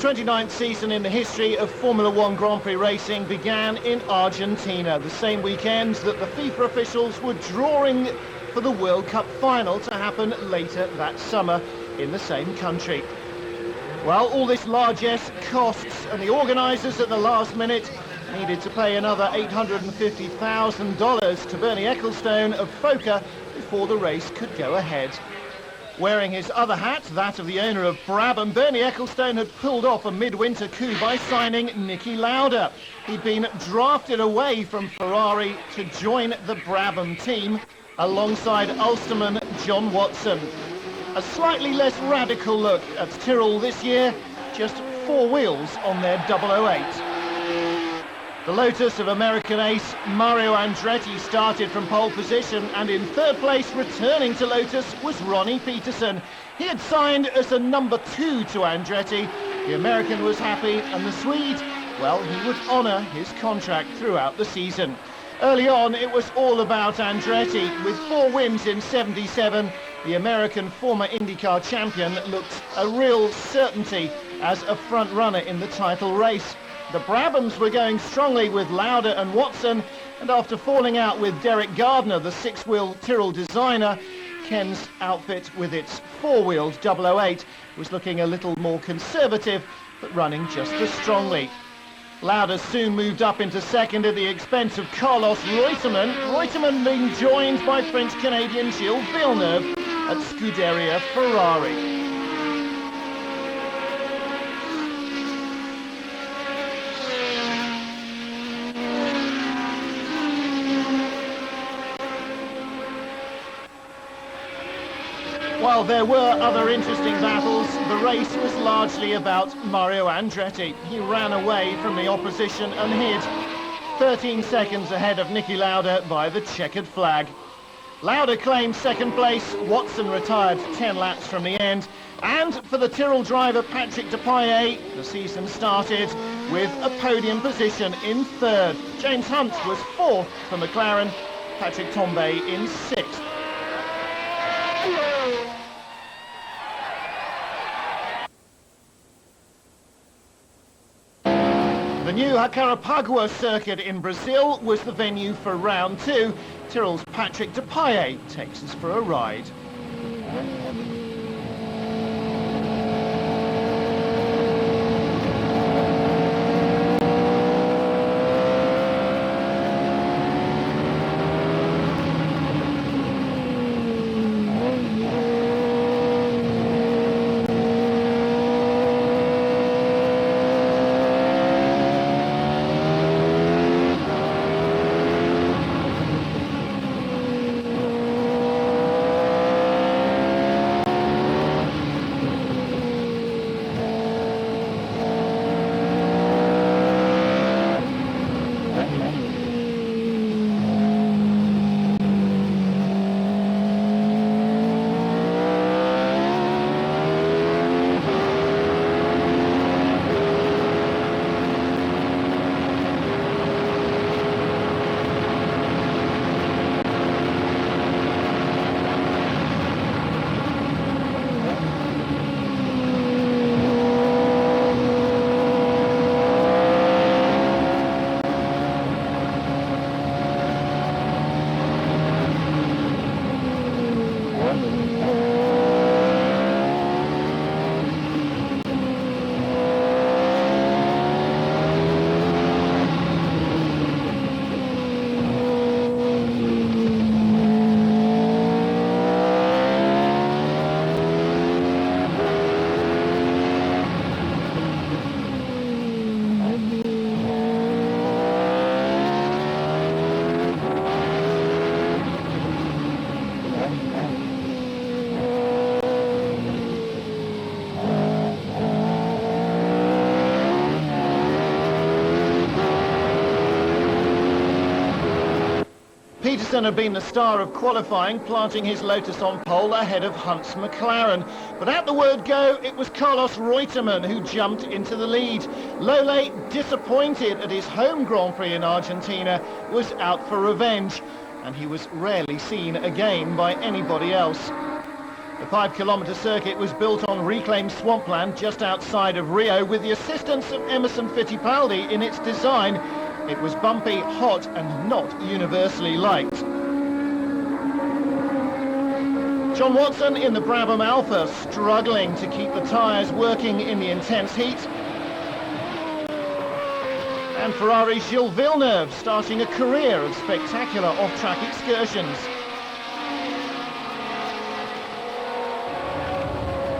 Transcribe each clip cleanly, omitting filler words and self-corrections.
29th season in the history of Formula One Grand Prix racing began in Argentina, the same weekend that the FIFA officials were drawing for the World Cup final to happen later that summer in the same country. Well, all this largesse costs, and the organisers at the last minute needed to pay another $850,000 to Bernie Ecclestone of FOCA before the race could go ahead. Wearing his other hat, that of the owner of Brabham, Bernie Ecclestone had pulled off a midwinter coup by signing Niki Lauda. He'd been drafted away from Ferrari to join the Brabham team alongside Ulsterman John Watson. A slightly less radical look at Tyrrell this year, just 4 wheels on their 008. The Lotus of American ace Mario Andretti started from pole position, and in third place, returning to Lotus, was Ronnie Peterson. He had signed as a number 2 to Andretti. The American was happy, and the Swede, well, he would honour his contract throughout the season. Early on, it was all about Andretti. With 4 wins in '77, the American former IndyCar champion looked a real certainty as a front runner in the title race. The Brabhams were going strongly with Lauda and Watson, and after falling out with Derek Gardner, the 6-wheel Tyrrell designer, Ken's outfit with its 4-wheeled 008 was looking a little more conservative, but running just as strongly. Lauda soon moved up into second at the expense of Carlos Reutemann. Reutemann being joined by French-Canadian Gilles Villeneuve at Scuderia Ferrari. While there were other interesting battles, the race was largely about Mario Andretti. He ran away from the opposition and hid 13 seconds ahead of Niki Lauda by the checkered flag. Lauda claimed second place, Watson retired 10 laps from the end, and for the Tyrrell driver Patrick Depailler, the season started with a podium position in third. James Hunt was fourth for McLaren, Patrick Tambay in sixth. The new Jacarapagua circuit in Brazil was the venue for round 2. Tyrrell's Patrick Depailler takes us for a ride. Peterson had been the star of qualifying, planting his Lotus on pole ahead of Hunt's McLaren. But at the word go, it was Carlos Reutemann who jumped into the lead. Lole, disappointed at his home Grand Prix in Argentina, was out for revenge, and he was rarely seen again by anybody else. The 5-kilometre circuit was built on reclaimed swampland just outside of Rio with the assistance of Emerson Fittipaldi in its design. It was bumpy, hot and not universally liked. John Watson in the Brabham Alpha struggling to keep the tyres working in the intense heat. And Ferrari's Gilles Villeneuve starting a career of spectacular off-track excursions.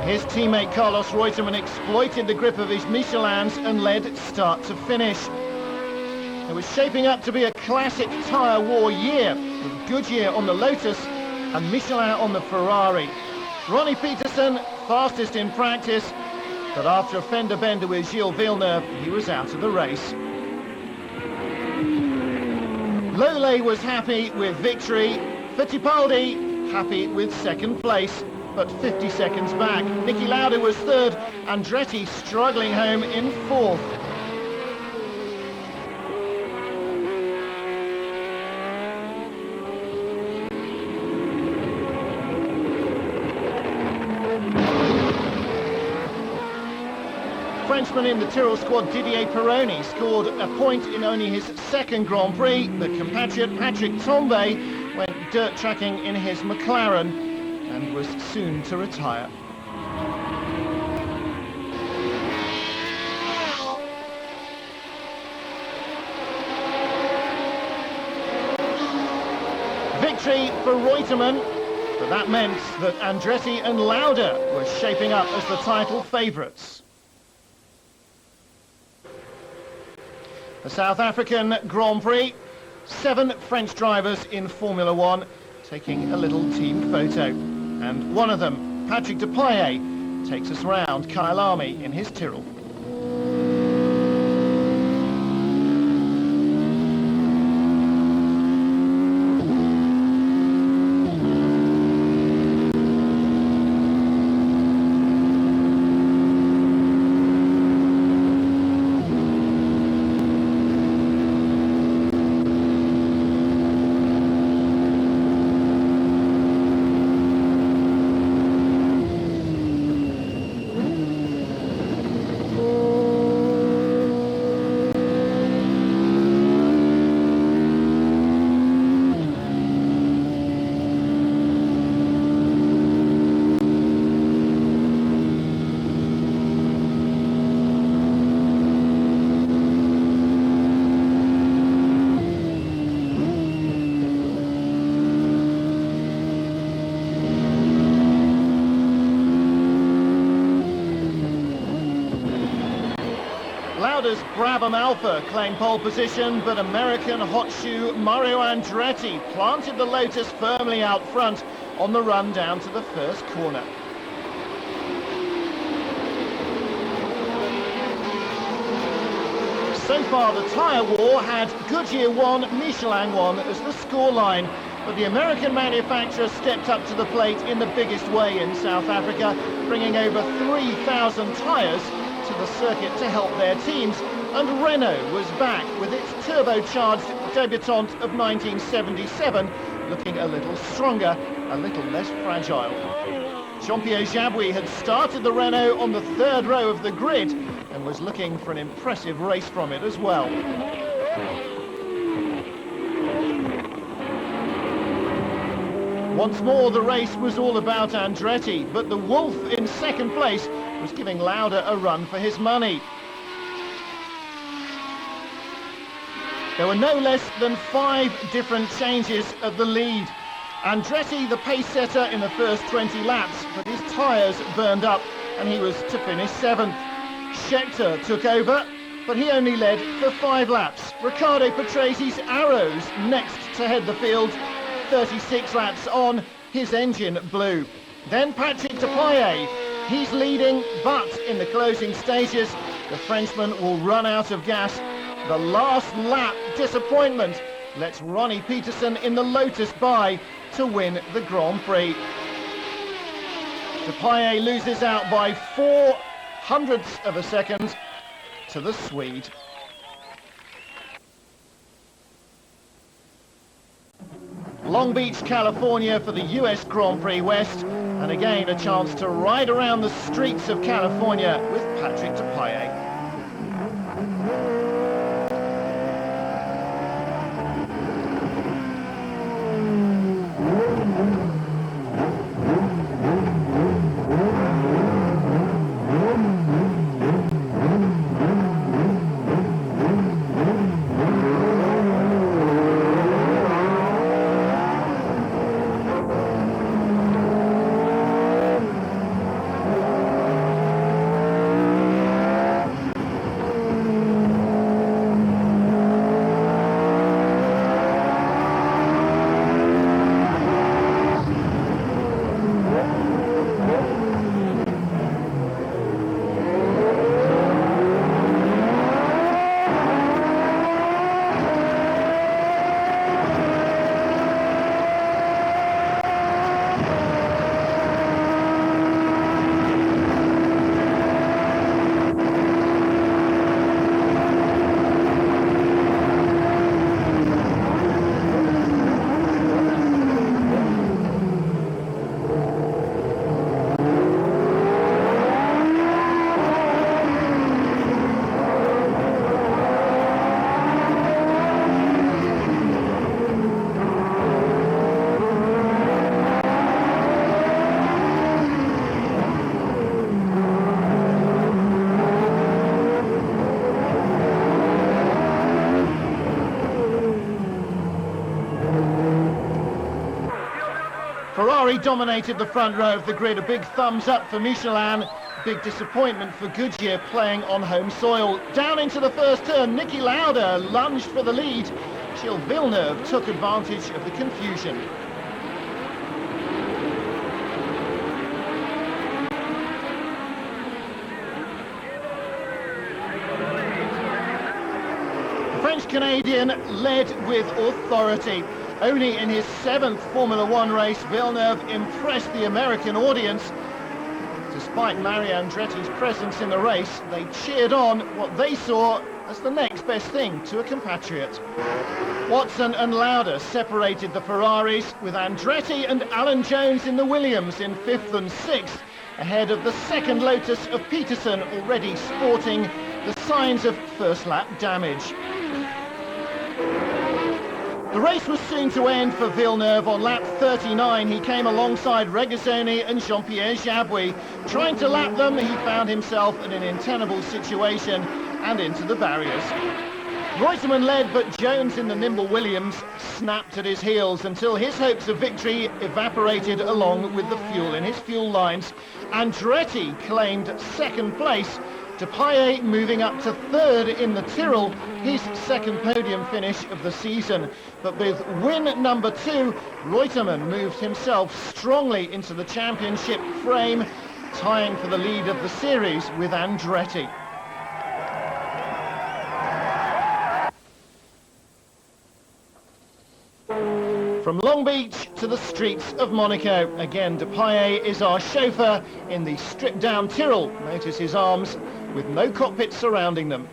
His teammate Carlos Reutemann exploited the grip of his Michelins and led start to finish. It was shaping up to be a classic tyre war year, with Goodyear on the Lotus and Michelin on the Ferrari. Ronnie Peterson, fastest in practice, but after a fender bender with Gilles Villeneuve, he was out of the race. Lole was happy with victory, Fittipaldi happy with second place, but 50 seconds back. Niki Lauda was third, Andretti struggling home in fourth. Frenchman in the Tyrrell squad Didier Pironi scored a point in only his second Grand Prix, but compatriot Patrick Tambay went dirt tracking in his McLaren and was soon to retire. Victory for Reutemann, but that meant that Andretti and Lauda were shaping up as the title favourites. The South African Grand Prix, 7 French drivers in Formula One taking a little team photo. And one of them, Patrick Depailler, takes us round Kyalami in his Tyrrell. Lauda's Brabham Alpha claimed pole position, but American hot shoe Mario Andretti planted the Lotus firmly out front on the run down to the first corner. So far the tyre war had Goodyear 1, Michelin 1 as the scoreline, but the American manufacturer stepped up to the plate in the biggest way in South Africa, bringing over 3,000 tyres to the circuit to help their teams, and Renault was back with its turbocharged debutante of 1977, looking a little stronger, a little less fragile. Jean-Pierre Jabouille had started the Renault on the third row of the grid and was looking for an impressive race from it as well. Once more, the race was all about Andretti, but the Wolf in second place was giving Lauda a run for his money. There were no less than 5 different changes at the lead. Andretti, the pace setter in the first 20 laps, but his tyres burned up and he was to finish 7th. Scheckter took over, but he only led for 5 laps. Riccardo Patresi's Arrows next to head the field. 36 laps on, his engine blew. Then Patrick Depailler, he's leading, but in the closing stages, the Frenchman will run out of gas. The last lap disappointment lets Ronnie Peterson in the Lotus by to win the Grand Prix. Depailler loses out by 0.04 of a second to the Swede. Long Beach, California for the US Grand Prix West. And again, a chance to ride around the streets of California with Patrick Depailler. Ferrari dominated the front row of the grid. A big thumbs up for Michelin. Big disappointment for Goodyear playing on home soil. Down into the first turn, Niki Lauda lunged for the lead. Gilles Villeneuve took advantage of the confusion. The French-Canadian led with authority. Only in his 7th Formula One race, Villeneuve impressed the American audience. Despite Mario Andretti's presence in the race, they cheered on what they saw as the next best thing to a compatriot. Watson and Lauda separated the Ferraris, with Andretti and Alan Jones in the Williams in 5th and 6th, ahead of the second Lotus of Peterson, already sporting the signs of first lap damage. The race was soon to end for Villeneuve. On lap 39, he came alongside Regazzoni and Jean-Pierre Jabouille. Trying to lap them, he found himself in an untenable situation and into the barriers. Reutemann led, but Jones in the nimble Williams snapped at his heels until his hopes of victory evaporated along with the fuel in his fuel lines. Andretti claimed second place. Depailler moving up to third in the Tyrrell, his second podium finish of the season. But with win number 2, Reutemann moved himself strongly into the championship frame, tying for the lead of the series with Andretti. From Long Beach to the streets of Monaco, again Depailler is our chauffeur in the stripped-down Tyrrell. Notice his arms with no cockpit surrounding them.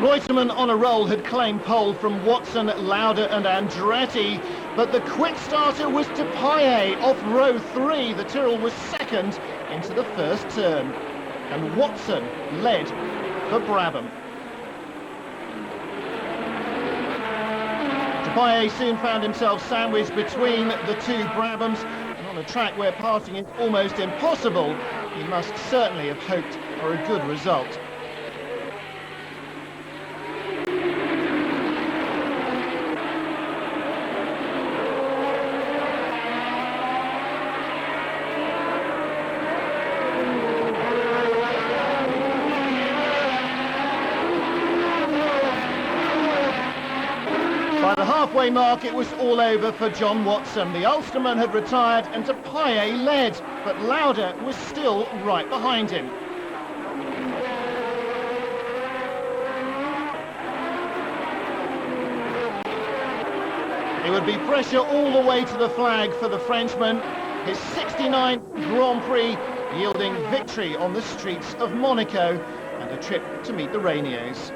Reutemann on a roll had claimed pole from Watson, Lauda and Andretti, but the quick starter was Depailler off row 3. The Tyrrell was second into the first turn, and Watson led for Brabham. Depailler soon found himself sandwiched between the two Brabhams, and on a track where passing is almost impossible, he must certainly have hoped for a good result. By the halfway mark, it was all over for John Watson. The Ulsterman had retired and Depailler led, but Lauda was still right behind him. It would be pressure all the way to the flag for the Frenchman, his 69th Grand Prix yielding victory on the streets of Monaco and a trip to meet the Rainiers.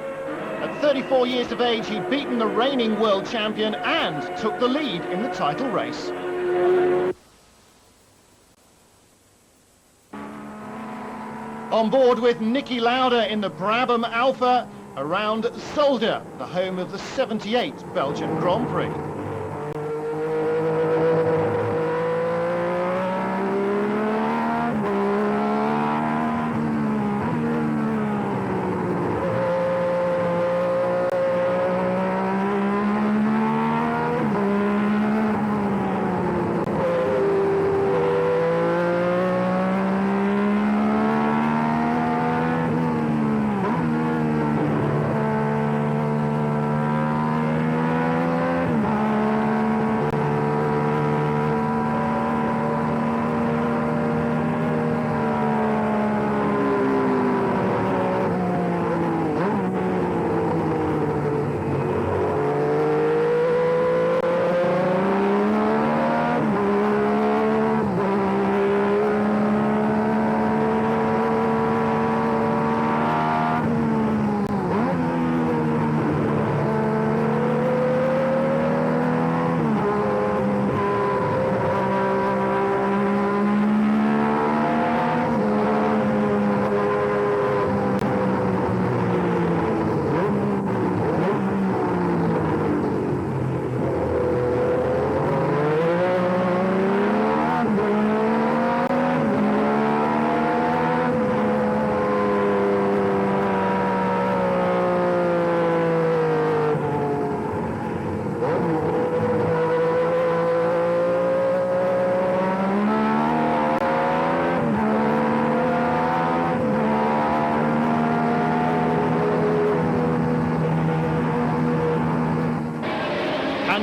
At 34 years of age, he'd beaten the reigning world champion and took the lead in the title race. On board with Niki Lauda in the Brabham Alpha around Zolder, the home of the 78th Belgian Grand Prix.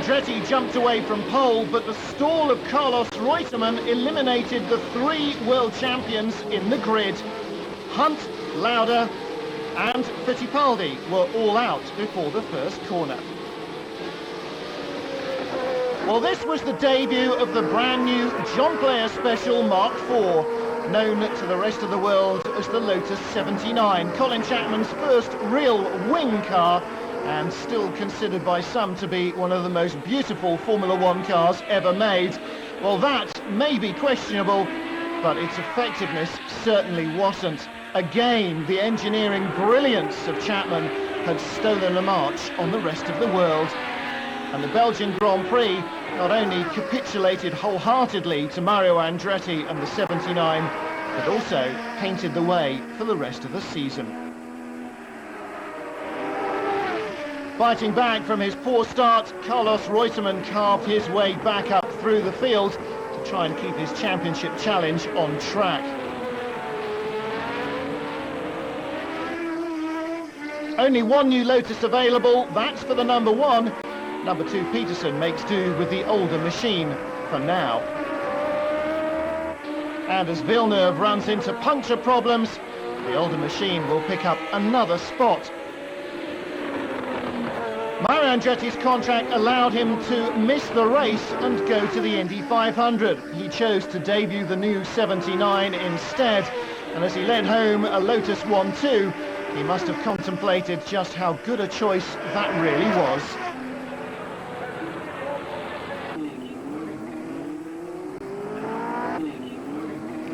Andretti jumped away from pole, but the stall of Carlos Reutemann eliminated the three world champions in the grid. Hunt, Lauda and Fittipaldi were all out before the first corner. Well, this was the debut of the brand new John Player Special Mark IV, known to the rest of the world as the Lotus 79, Colin Chapman's first real wing car, and still considered by some to be one of the most beautiful Formula One cars ever made. Well, that may be questionable, but its effectiveness certainly wasn't. Again, the engineering brilliance of Chapman had stolen a march on the rest of the world. And the Belgian Grand Prix not only capitulated wholeheartedly to Mario Andretti and the 79, but also painted the way for the rest of the season. Fighting back from his poor start, Carlos Reutemann carved his way back up through the field to try and keep his championship challenge on track. Only one new Lotus available, that's for the number one. Number 2 Peterson makes do with the older machine for now. And as Villeneuve runs into puncture problems, the older machine will pick up another spot. Mario Andretti's contract allowed him to miss the race and go to the Indy 500. He chose to debut the new 79 instead, and as he led home a Lotus 1-2, He must have contemplated just how good a choice that really was.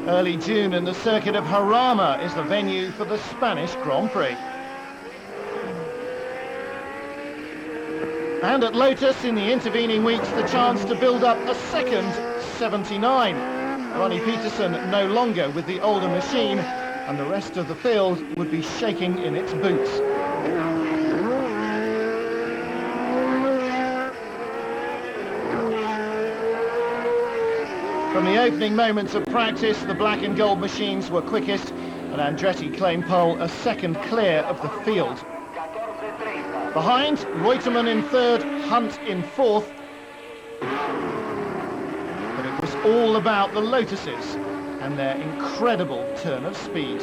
Early June and the circuit of Jarama is the venue for the Spanish Grand Prix. And at Lotus in the intervening weeks, the chance to build up a second 79. Ronnie Peterson no longer with the older machine, and the rest of the field would be shaking in its boots. From the opening moments of practice, the black and gold machines were quickest, and Andretti claimed pole a second clear of the field. Behind, Reutemann in third, Hunt in fourth. But it was all about the Lotuses and their incredible turn of speed.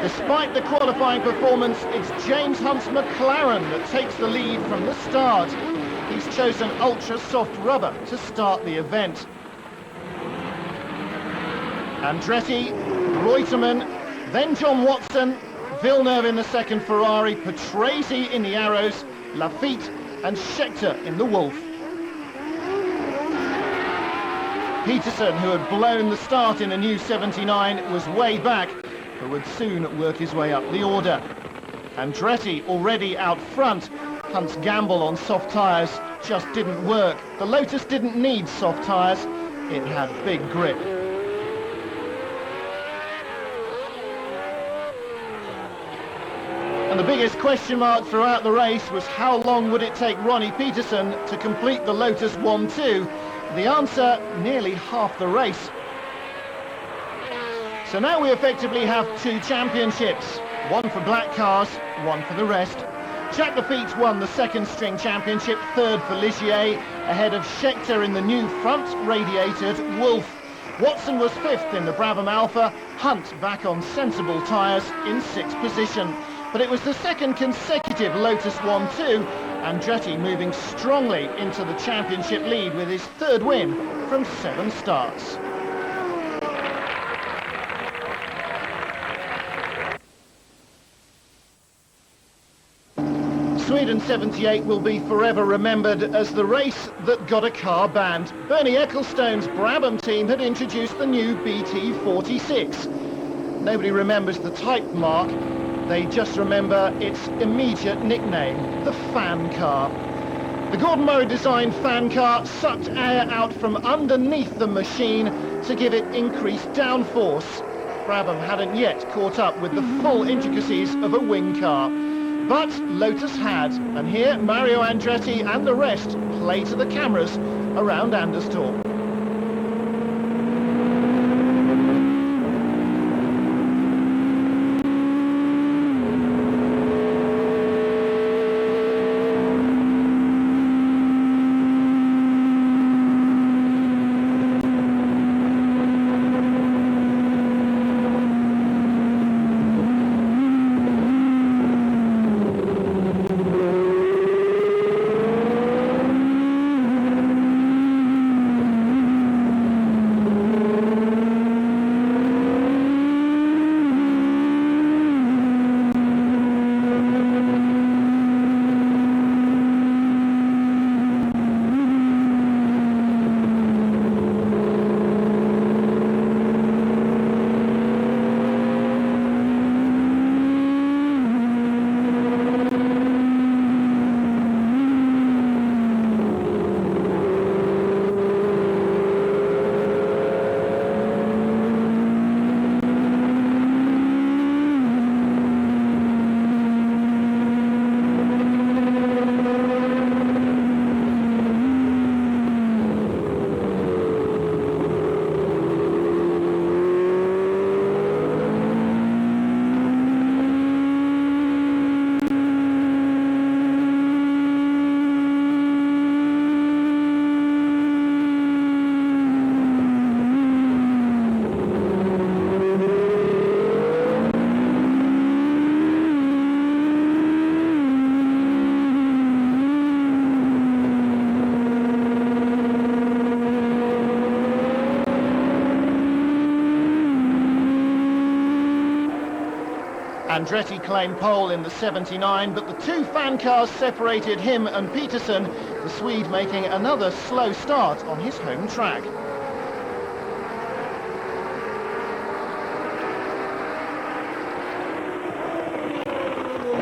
Despite the qualifying performance, it's James Hunt's McLaren that takes the lead from the start. He's chosen ultra-soft rubber to start the event. Andretti, Reutemann, then John Watson, Villeneuve in the second Ferrari, Patrese in the Arrows, Lafitte and Scheckter in the Wolf. Peterson, who had blown the start in a new 79, was way back, but would soon work his way up the order. Andretti already out front. Hunt's gamble on soft tyres just didn't work. The Lotus didn't need soft tyres, it had big grip. And the biggest question mark throughout the race was how long would it take Ronnie Peterson to complete the Lotus 1-2? The answer, nearly half the race. So now we effectively have two championships, one for black cars, one for the rest. Jacques Lafitte won the second string championship, third for Ligier, ahead of Scheckter in the new front radiated Wolf. Watson was fifth in the Brabham Alpha, Hunt back on sensible tyres in sixth position. But it was the second consecutive Lotus 1-2, Andretti moving strongly into the championship lead with his third win from 7 starts. Sweden 78 will be forever remembered as the race that got a car banned. Bernie Ecclestone's Brabham team had introduced the new BT46. Nobody remembers the type mark. They just remember its immediate nickname, the fan car. The Gordon Murray designed fan car sucked air out from underneath the machine to give it increased downforce. Brabham hadn't yet caught up with the full intricacies of a wing car. But Lotus had, and here Mario Andretti and the rest play to the cameras around Anderstorp. Andretti claimed pole in the 79, but the two fan cars separated him and Peterson, the Swede making another slow start on his home track.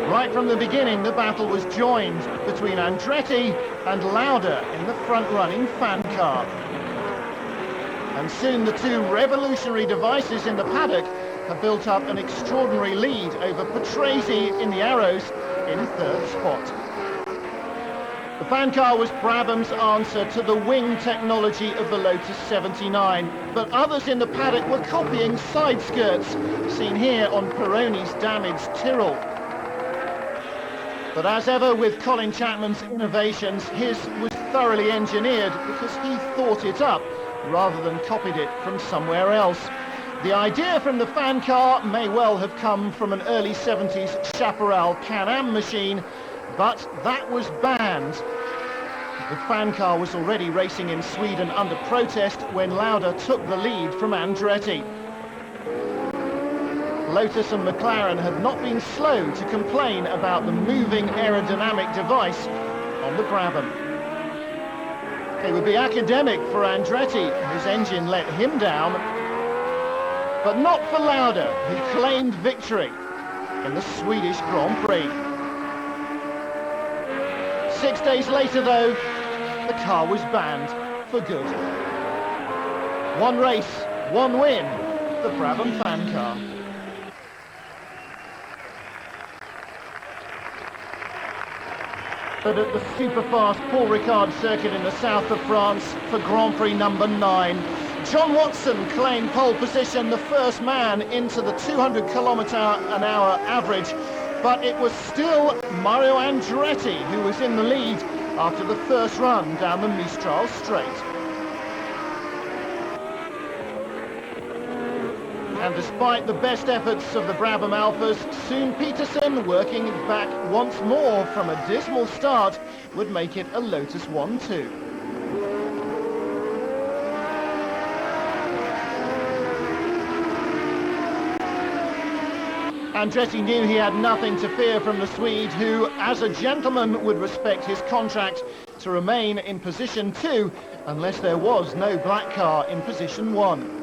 Right from the beginning, the battle was joined between Andretti and Lauda in the front-running fan car. And soon the two revolutionary devices in the paddock have built up an extraordinary lead over Patrese in the Arrows in third spot. The fan car was Brabham's answer to the wing technology of the Lotus 79, but others in the paddock were copying side skirts, seen here on Pironi's damaged Tyrrell. But as ever with Colin Chapman's innovations, his was thoroughly engineered because he thought it up rather than copied it from somewhere else. The idea from the fan car may well have come from an early 70s Chaparral Can-Am machine, but that was banned. The fan car was already racing in Sweden under protest when Lauda took the lead from Andretti. Lotus and McLaren had not been slow to complain about the moving aerodynamic device on the Brabham. It would be academic for Andretti, whose engine let him down, but not for Lauda, who claimed victory in the Swedish Grand Prix. 6 days later, though, the car was banned for good. One race, one win, the Brabham fan car. But at the super-fast Paul Ricard circuit in the south of France for Grand Prix number 9, John Watson claimed pole position, the first man into the 200 km/h average, but it was still Mario Andretti who was in the lead after the first run down the Mistral Straight. And despite the best efforts of the Brabham Alphas, soon Peterson, working back once more from a dismal start, would make it a Lotus 1-2. Andretti knew he had nothing to fear from the Swede, who, as a gentleman, would respect his contract to remain in position 2 unless there was no black car in position 1.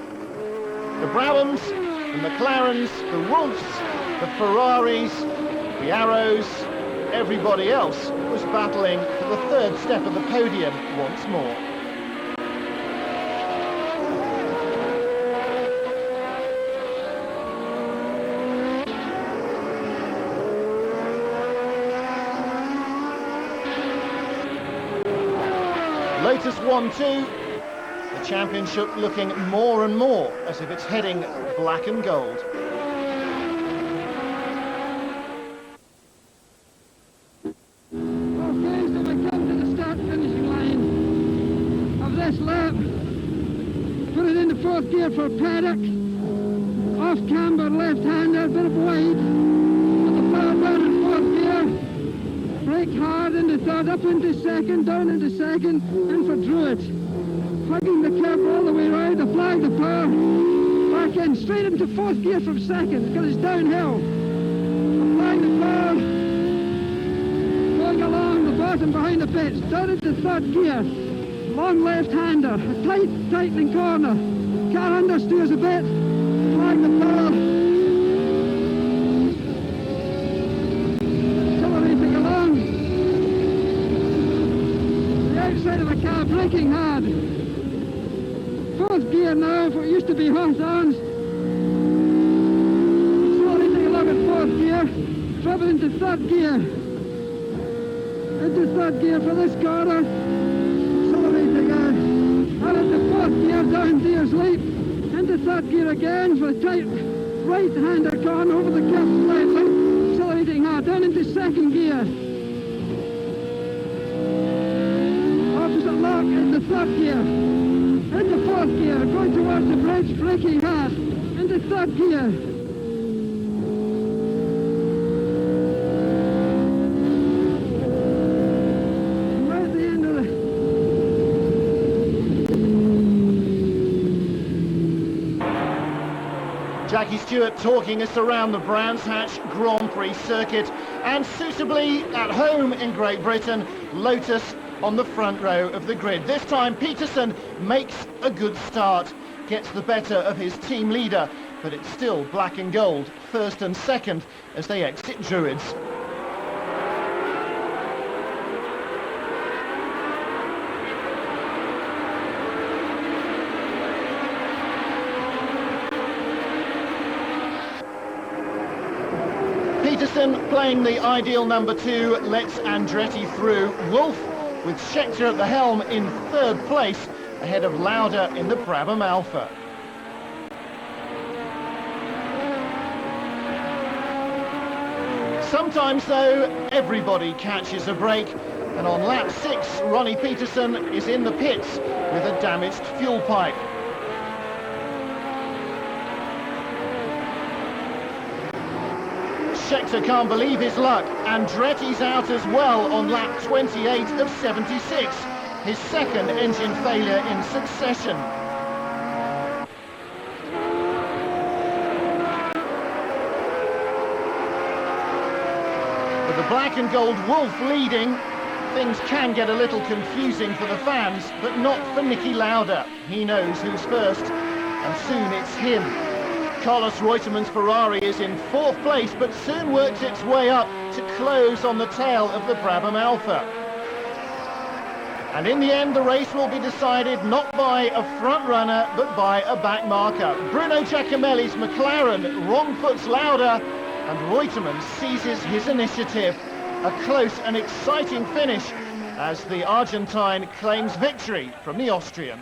The Brabhams, the McLarens, the Wolfs, the Ferraris, the Arrows, everybody else was battling for the third step of the podium once more. Lotus 1-2. The championship looking more and more as if it's heading black and gold. Okay, so we come to the start-finishing line of this lap. Put it into fourth gear for Paddock. Off camber, left-hander, bit of weight. Put the power down in fourth gear. Brake hard into third, up into second, down into second, and for Druitt. Hugging the curb all the way round, applying the power, back in, straight into fourth gear from second, because it's downhill. Applying the power, going along the bottom behind the pits, down into third gear, long left-hander, a tightening corner, car understeers a bit, applying the power, accelerating along, the outside of the car, braking hard. Fourth gear now, for it used to be Hawthorns. Accelerating along at fourth gear, trouble into third gear. Into third gear for this corner. Accelerating out into fourth gear, down Deer's Leap. Into third gear again for the tight right-hander corner over the curve slightly. Accelerating hard, down into second gear. Opposite lock into third gear. Into fourth gear, going towards the bridge, braking hard, into third gear. Right at the end of the... Jackie Stewart talking us around the Brands Hatch Grand Prix circuit, and suitably at home in Great Britain, Lotus on the front row of the grid. This time Peterson makes a good start, gets the better of his team leader, but it's still black and gold, first and second as they exit Druids. Peterson playing the ideal number 2, lets Andretti through. Wolf with Scheckter at the helm in third place, ahead of Lauda in the Brabham Alpha. Sometimes, though, everybody catches a break, and on lap 6, Ronnie Peterson is in the pits with a damaged fuel pipe. Scheckter can't believe his luck. Andretti's out as well on lap 28 of 76, his second engine failure in succession. With the black and gold Wolf leading, things can get a little confusing for the fans, but not for Niki Lauda. He knows who's first, and soon it's him. Carlos Reutemann's Ferrari is in fourth place, but soon works its way up to close on the tail of the Brabham Alpha. And in the end, the race will be decided not by a front runner, but by a back marker. Bruno Giacomelli's McLaren wrong-foots Lauda, and Reutemann seizes his initiative. A close and exciting finish as the Argentine claims victory from the Austrian.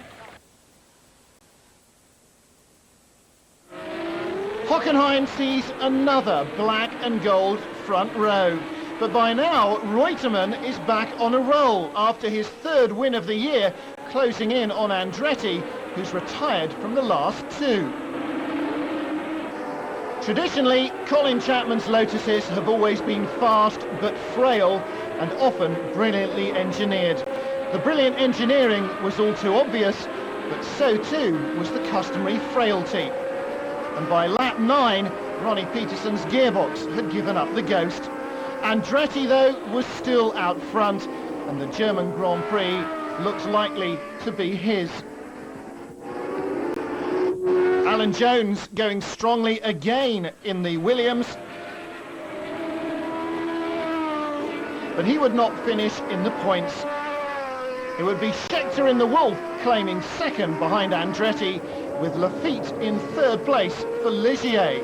Hockenheim sees another black and gold front row. But by now, Reutemann is back on a roll after his third win of the year, closing in on Andretti, who's retired from the last two. Traditionally, Colin Chapman's Lotuses have always been fast but frail and often brilliantly engineered. The brilliant engineering was all too obvious, but so too was the customary frailty. And by lap 9, Ronnie Peterson's gearbox had given up the ghost. Andretti, though, was still out front, and the German Grand Prix looks likely to be his. Alan Jones going strongly again in the Williams, but he would not finish in the points. It would be Scheckter in the Wolf claiming second behind Andretti, with Lafitte in third place for Ligier.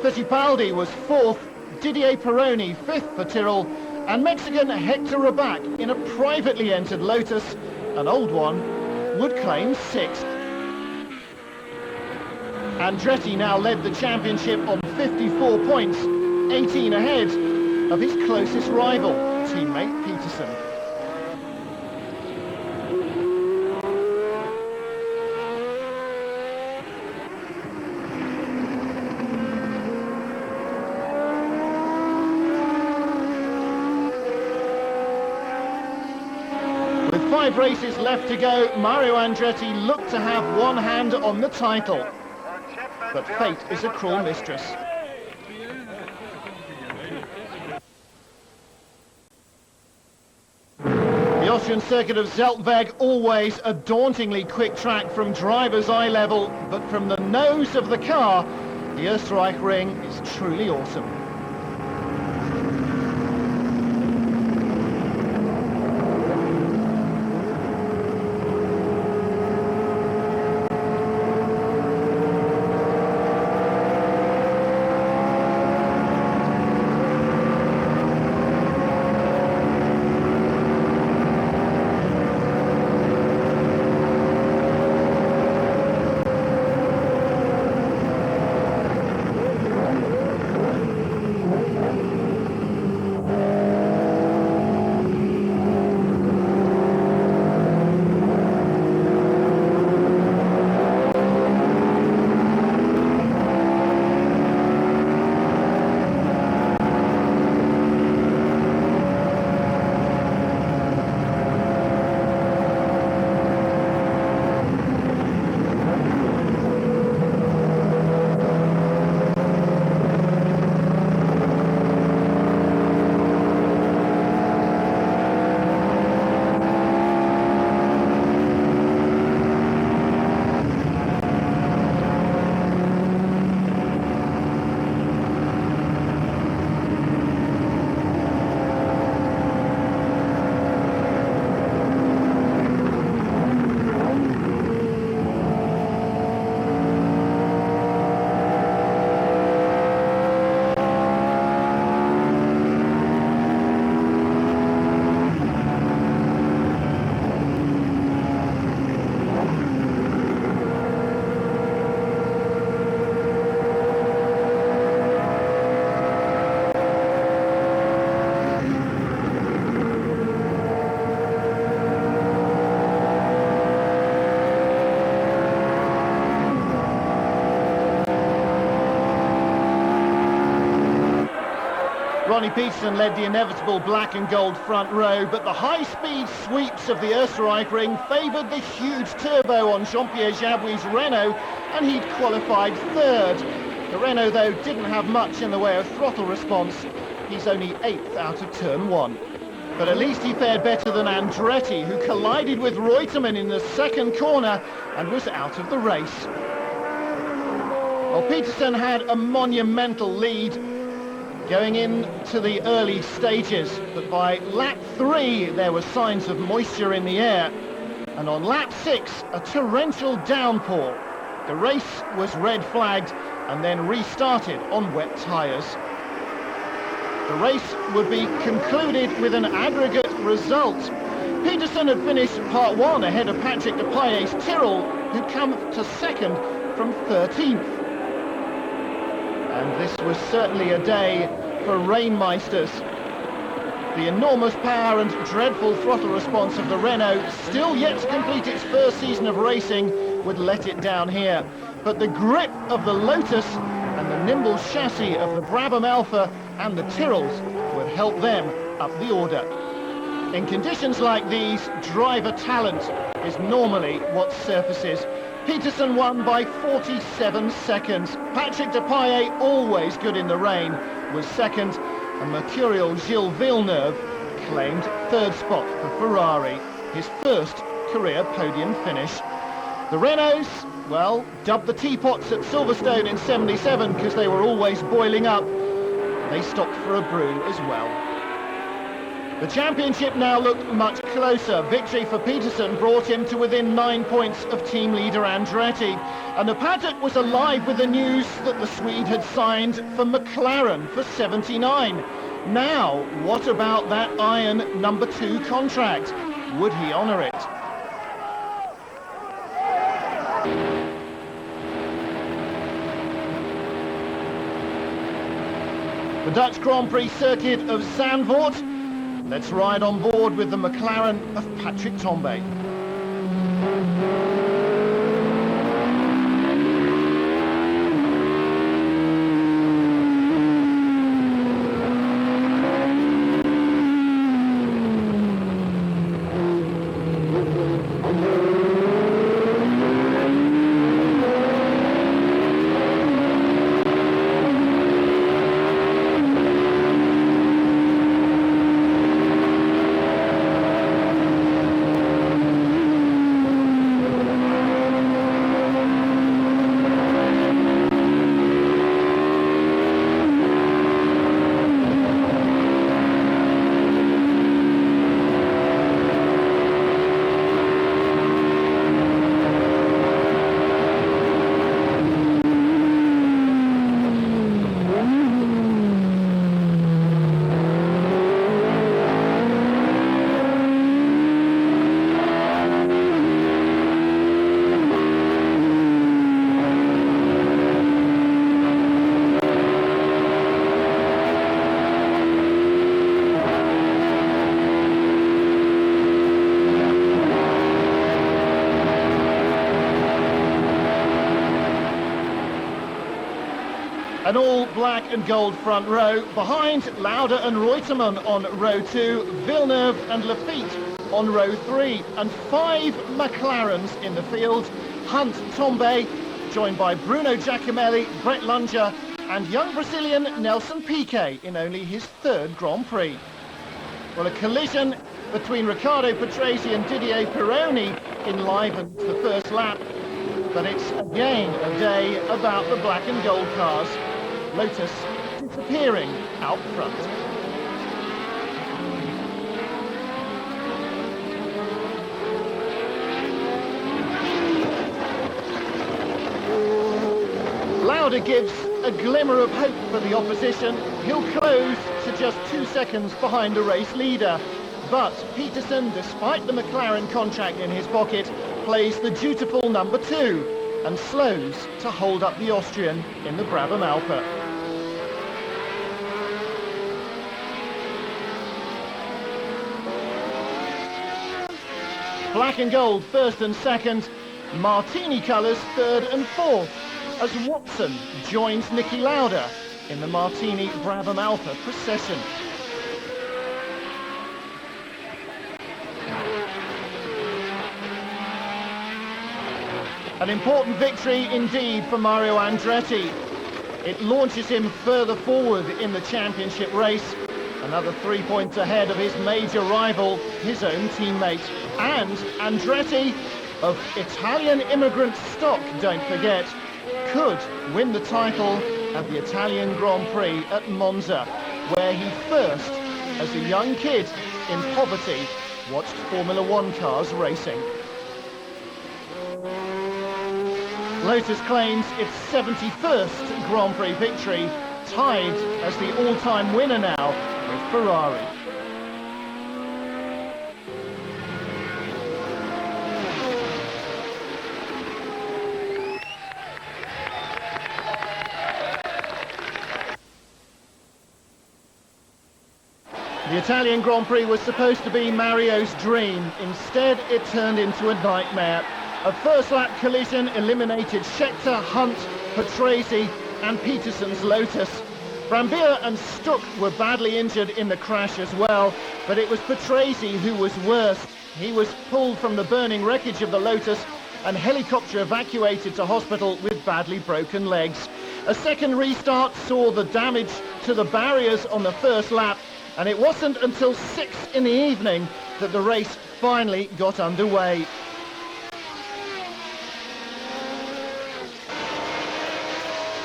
Fittipaldi was fourth, Didier Pironi fifth for Tyrrell, and Mexican Hector Rabac in a privately entered Lotus, an old one, would claim sixth. Andretti now led the championship on 54 points, 18 ahead of his closest rival, teammate Peterson. With 5 races left to go, Mario Andretti looked to have one hand on the title. But fate is a cruel mistress. The Austrian circuit of Zeltweg, always a dauntingly quick track from driver's eye level, but from the nose of the car, the Österreich ring is truly awesome. Johnny Peterson led the inevitable black and gold front row, but the high-speed sweeps of the Österreich-Ring favoured the huge turbo on Jean-Pierre Jabouille's Renault, and he'd qualified third. The Renault, though, didn't have much in the way of throttle response. He's only 8th out of turn 1. But at least he fared better than Andretti, who collided with Reutemann in the second corner and was out of the race. Well, Peterson had a monumental lead going into the early stages, but by lap 3 there were signs of moisture in the air, and on lap 6 a torrential downpour. The race was red flagged and then restarted on wet tyres. The race would be concluded with an aggregate result. Peterson had finished part 1 ahead of Patrick Depaillet's Tyrrell, who'd come to second from 13th. And this was certainly a day for Rainmeisters. The enormous power and dreadful throttle response of the Renault, still yet to complete its first season of racing, would let it down here. But the grip of the Lotus and the nimble chassis of the Brabham Alpha and the Tyrrells would help them up the order. In conditions like these, driver talent is normally what surfaces. Peterson won by 47 seconds. Patrick Depaillet, always good in the rain, was second, and Mercurial Gilles Villeneuve claimed third spot for Ferrari, his first career podium finish. The Renaults, well, dubbed the teapots at Silverstone in '77 because they were always boiling up. They stopped for a brew as well. The championship now looked much closer. Victory for Peterson brought him to within 9 points of team leader Andretti. And the paddock was alive with the news that the Swede had signed for McLaren for 79. Now, what about that iron number 2 contract? Would he honour it? The Dutch Grand Prix circuit of Zandvoort. Let's ride on board with the McLaren of Patrick Tambay. An all black and gold front row. Behind, Lauda and Reutemann on row 2, Villeneuve and Lafitte on row 3, and 5 McLarens in the field. Hunt Tambay, joined by Bruno Giacomelli, Brett Lunger, and young Brazilian Nelson Piquet in only his 3rd Grand Prix. Well, a collision between Riccardo Patrese and Didier Pironi enlivened the first lap, but it's again a day about the black and gold cars. Lotus disappearing out front. Lauda gives a glimmer of hope for the opposition. He'll close to just 2 seconds behind the race leader. But Peterson, despite the McLaren contract in his pocket, plays the dutiful number 2 and slows to hold up the Austrian in the Brabham Alpha. Black and gold first and second, Martini colours third and fourth, as Watson joins Niki Lauda. in the Martini Brabham Alpha procession. An important victory indeed for Mario Andretti. It launches him further forward in the championship race, another 3 points ahead of his major rival, his own teammate. And Andretti, of Italian immigrant stock, don't forget, could win the title at the Italian Grand Prix at Monza, where he first, as a young kid in poverty, watched Formula One cars racing. Lotus claims its 71st Grand Prix victory, tied as the all-time winner now with Ferrari. The Italian Grand Prix was supposed to be Mario's dream. Instead, it turned into a nightmare. A first-lap collision eliminated Scheckter, Hunt, Patrese and Peterson's Lotus. Brambilla and Stuck were badly injured in the crash as well, but it was Patrese who was worst. He was pulled from the burning wreckage of the Lotus and helicopter evacuated to hospital with badly broken legs. A second restart saw the damage to the barriers on the first lap, and it wasn't until 6 in the evening that the race finally got underway.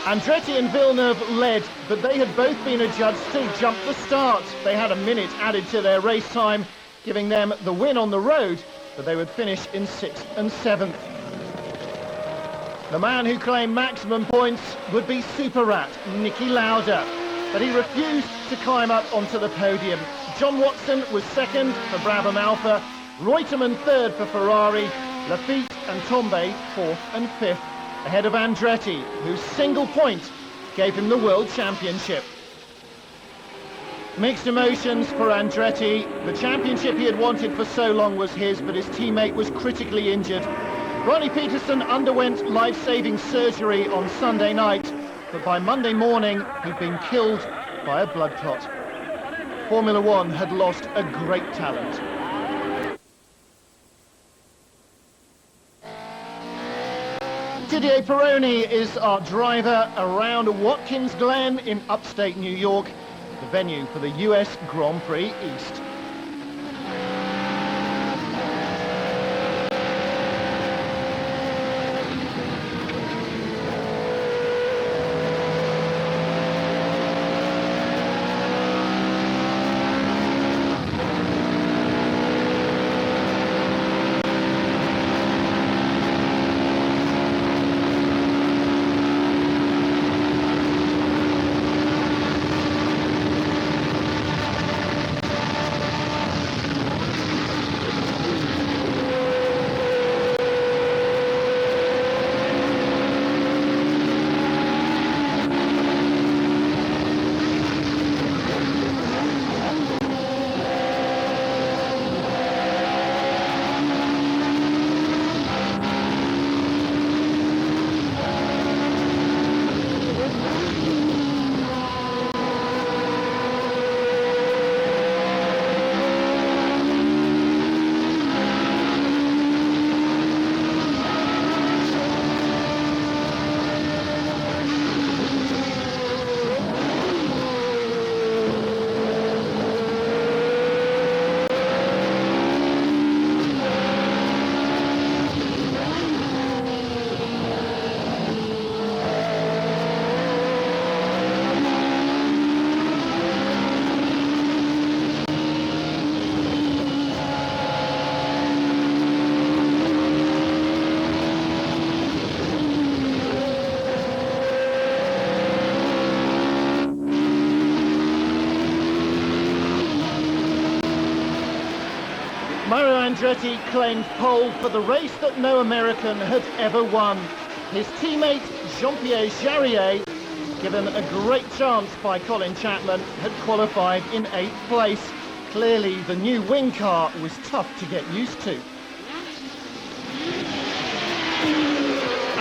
Andretti and Villeneuve led, but they had both been adjudged to jump the start. They had a minute added to their race time, giving them the win on the road, but they would finish in 6th and 7th. The man who claimed maximum points would be Super Rat, Niki Lauda, but he refused to climb up onto the podium. John Watson was second for Brabham Alpha, Reutemann third for Ferrari, Lafitte and Tombe fourth and fifth, ahead of Andretti, whose single point gave him the World Championship. Mixed emotions for Andretti. The championship he had wanted for so long was his, but his teammate was critically injured. Ronnie Peterson underwent life-saving surgery on Sunday night, but by Monday morning he'd been killed by a blood clot. Formula One had lost a great talent. Didier Pironi is our driver around Watkins Glen in upstate New York, the venue for the US Grand Prix East. Mario Andretti claimed pole for the race that no American had ever won. His teammate Jean-Pierre Jarier, given a great chance by Colin Chapman, had qualified in 8th place. Clearly the new wing car was tough to get used to.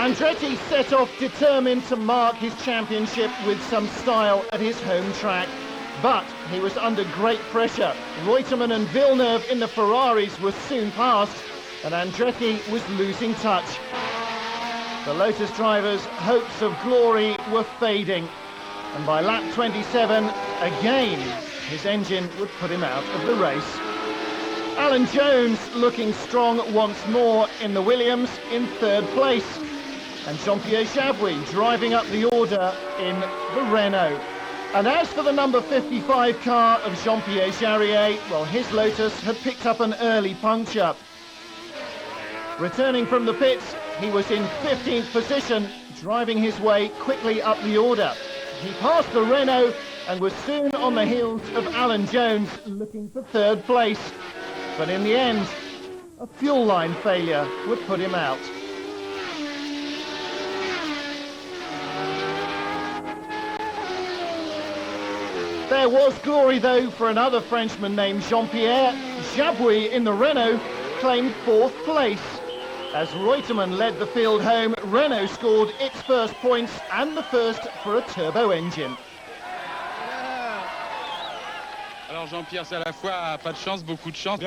Andretti set off determined to mark his championship with some style at his home track. But he was under great pressure. Reutemann and Villeneuve in the Ferraris were soon past, and Andretti was losing touch. The Lotus drivers' hopes of glory were fading, and by lap 27, again, his engine would put him out of the race. Alan Jones looking strong once more in the Williams in third place, and Jean-Pierre Jabouille driving up the order in the Renault. And as for the number 55 car of Jean-Pierre Jarier, well, his Lotus had picked up an early puncture. Returning from the pits, he was in 15th position, driving his way quickly up the order. He passed the Renault and was soon on the heels of Alan Jones, looking for third place. But in the end, a fuel line failure would put him out. There was glory, though, for another Frenchman named Jean-Pierre. Jabouille in the Renault claimed fourth place. As Reutemann led the field home, Renault scored its first points and the first for a turbo engine. Alors Jean-Pierre, c'est à la fois pas de chance, beaucoup de chance.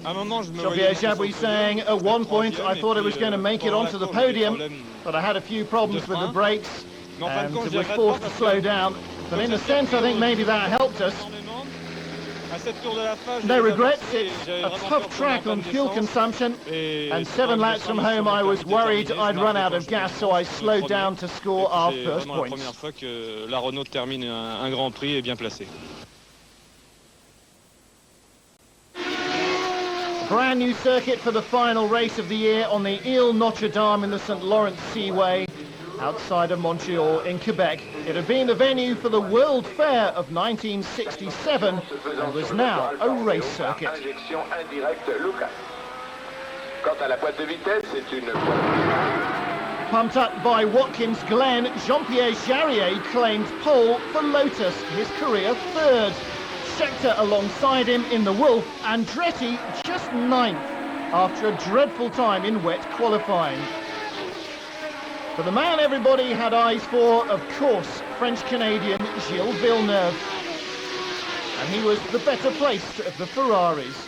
Jean-Pierre Jabouille saying, at one point I thought I was going to make it onto the podium, but I had a few problems with the brakes and was forced to slow down. But in a sense, I think maybe that helped us. No regrets, it's a tough track on fuel consumption, and 7 laps from home I was worried I'd run out of gas, so I slowed down to score our first points. La Renault termine un Grand Prix et bien placé. Brand new circuit for the final race of the year on the Ile Notre Dame in the St. Lawrence Seaway, outside of Montreal in Quebec. It had been the venue for the World Fair of 1967 and was now a race circuit. Pumped up by Watkins Glen, Jean-Pierre Jarier claimed pole for Lotus, his career third. Scheckter alongside him in the Wolf, Andretti just 9th after a dreadful time in wet qualifying. For the man everybody had eyes for, of course, French-Canadian Gilles Villeneuve. And he was the better placed of the Ferraris.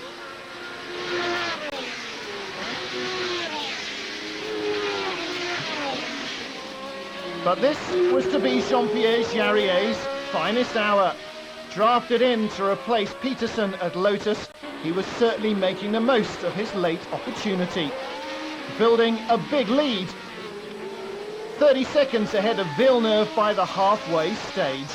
But this was to be Jean-Pierre Jarier's finest hour. Drafted in to replace Peterson at Lotus, he was certainly making the most of his late opportunity. Building a big lead, 30 seconds ahead of Villeneuve by the halfway stage.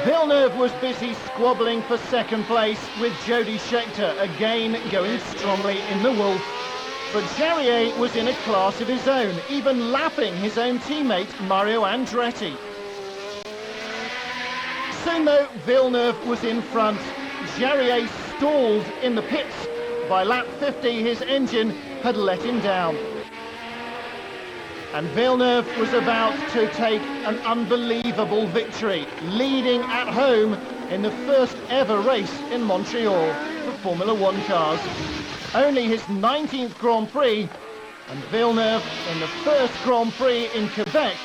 Villeneuve was busy squabbling for second place, with Jody Scheckter again going strongly in the Wolf. But Jarier was in a class of his own, even lapping his own teammate Mario Andretti. Soon though, Villeneuve was in front. Jarier stalled in the pits. By lap 50, his engine had let him down. And Villeneuve was about to take an unbelievable victory, leading at home in the first ever race in Montreal for Formula One cars. Only his 19th Grand Prix, and Villeneuve in the first Grand Prix in Quebec,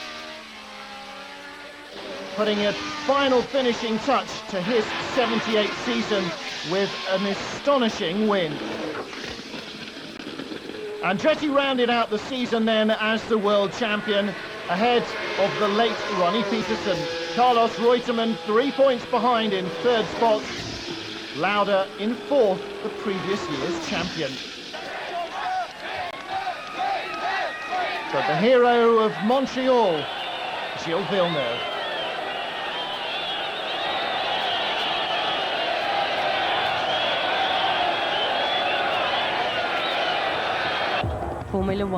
putting a final finishing touch to his 78th season with an astonishing win. Andretti rounded out the season then as the world champion, ahead of the late Ronnie Peterson. Carlos Reutemann 3 points behind in third spot. Lauda in fourth, the previous year's champion. But the hero of Montreal, Gilles Villeneuve. Formula One.